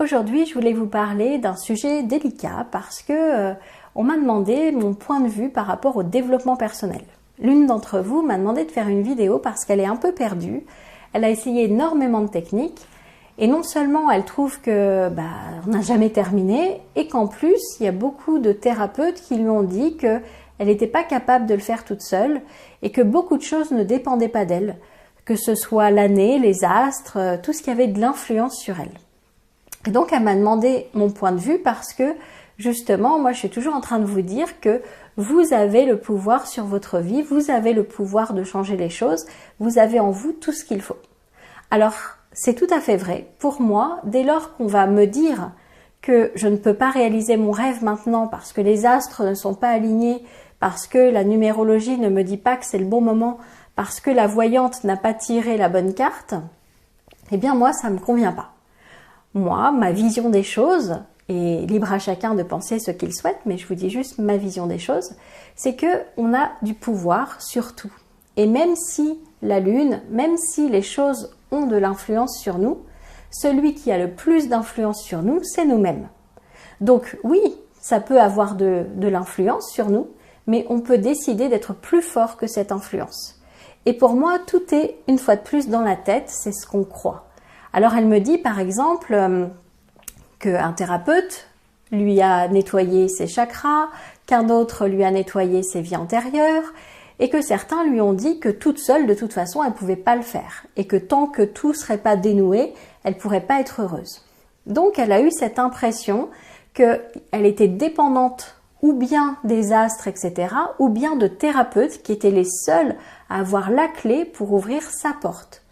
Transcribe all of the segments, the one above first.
Aujourd'hui, je voulais vous parler d'un sujet délicat parce que on m'a demandé mon point de vue par rapport au développement personnel. L'une d'entre vous m'a demandé de faire une vidéo parce qu'elle est un peu perdue. Elle a essayé énormément de techniques et non seulement elle trouve que on n'a jamais terminé et qu'en plus, il y a beaucoup de thérapeutes qui lui ont dit qu'elle n'était pas capable de le faire toute seule et que beaucoup de choses ne dépendaient pas d'elle, que ce soit l'année, les astres, tout ce qui avait de l'influence sur elle. Et donc, elle m'a demandé mon point de vue parce que, justement, moi, je suis toujours en train de vous dire que vous avez le pouvoir sur votre vie, vous avez le pouvoir de changer les choses, vous avez en vous tout ce qu'il faut. Alors, c'est tout à fait vrai. Pour moi, dès lors qu'on va me dire que je ne peux pas réaliser mon rêve maintenant parce que les astres ne sont pas alignés, parce que la numérologie ne me dit pas que c'est le bon moment, parce que la voyante n'a pas tiré la bonne carte, eh bien, moi, ça ne me convient pas. Moi, ma vision des choses, et libre à chacun de penser ce qu'il souhaite, mais je vous dis juste ma vision des choses, c'est que on a du pouvoir sur tout. Et même si la Lune, même si les choses ont de l'influence sur nous, celui qui a le plus d'influence sur nous, c'est nous-mêmes. Donc oui, ça peut avoir de l'influence sur nous, mais on peut décider d'être plus fort que cette influence. Et pour moi, tout est, une fois de plus, dans la tête, c'est ce qu'on croit. Alors elle me dit par exemple qu'un thérapeute lui a nettoyé ses chakras, qu'un autre lui a nettoyé ses vies antérieures et que certains lui ont dit que toute seule de toute façon elle ne pouvait pas le faire et que tant que tout ne serait pas dénoué, elle ne pourrait pas être heureuse. Donc elle a eu cette impression qu'elle était dépendante ou bien des astres, etc., ou bien de thérapeutes qui étaient les seuls à avoir la clé pour ouvrir sa porte.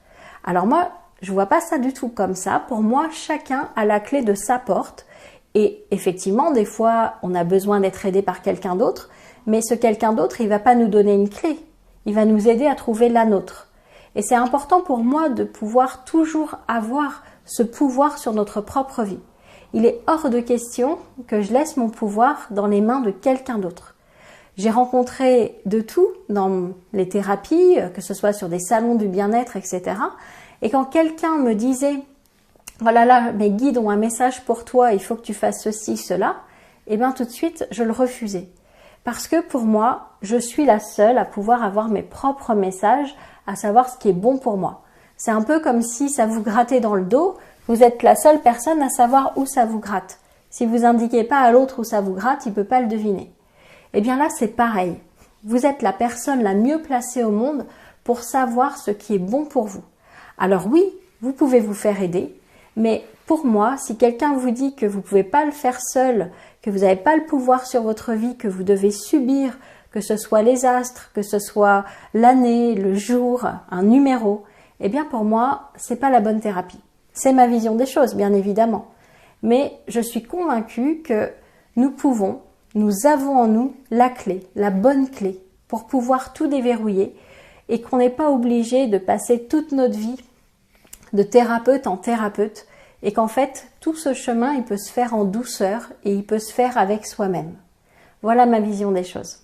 Alors moi, je vois pas ça du tout comme ça. Pour moi, chacun a la clé de sa porte. Et effectivement, des fois, on a besoin d'être aidé par quelqu'un d'autre. Mais ce quelqu'un d'autre, il va pas nous donner une clé. Il va nous aider à trouver la nôtre. Et c'est important pour moi de pouvoir toujours avoir ce pouvoir sur notre propre vie. Il est hors de question que je laisse mon pouvoir dans les mains de quelqu'un d'autre. J'ai rencontré de tout dans les thérapies, que ce soit sur des salons du bien-être, etc. Et quand quelqu'un me disait « Voilà, là, mes guides ont un message pour toi, il faut que tu fasses ceci, cela », eh bien tout de suite, je le refusais. Parce que pour moi, je suis la seule à pouvoir avoir mes propres messages, à savoir ce qui est bon pour moi. C'est un peu comme si ça vous grattait dans le dos, vous êtes la seule personne à savoir où ça vous gratte. Si vous indiquez pas à l'autre où ça vous gratte, il ne peut pas le deviner. Eh bien là, c'est pareil. Vous êtes la personne la mieux placée au monde pour savoir ce qui est bon pour vous. Alors oui, vous pouvez vous faire aider, mais pour moi, si quelqu'un vous dit que vous ne pouvez pas le faire seul, que vous n'avez pas le pouvoir sur votre vie, que vous devez subir, que ce soit les astres, que ce soit l'année, le jour, un numéro, eh bien pour moi, c'est pas la bonne thérapie. C'est ma vision des choses, bien évidemment. Mais je suis convaincue que nous avons en nous la clé, la bonne clé, pour pouvoir tout déverrouiller et qu'on n'est pas obligé de passer toute notre vie de thérapeute en thérapeute et qu'en fait, tout ce chemin, il peut se faire en douceur et il peut se faire avec soi-même. Voilà ma vision des choses.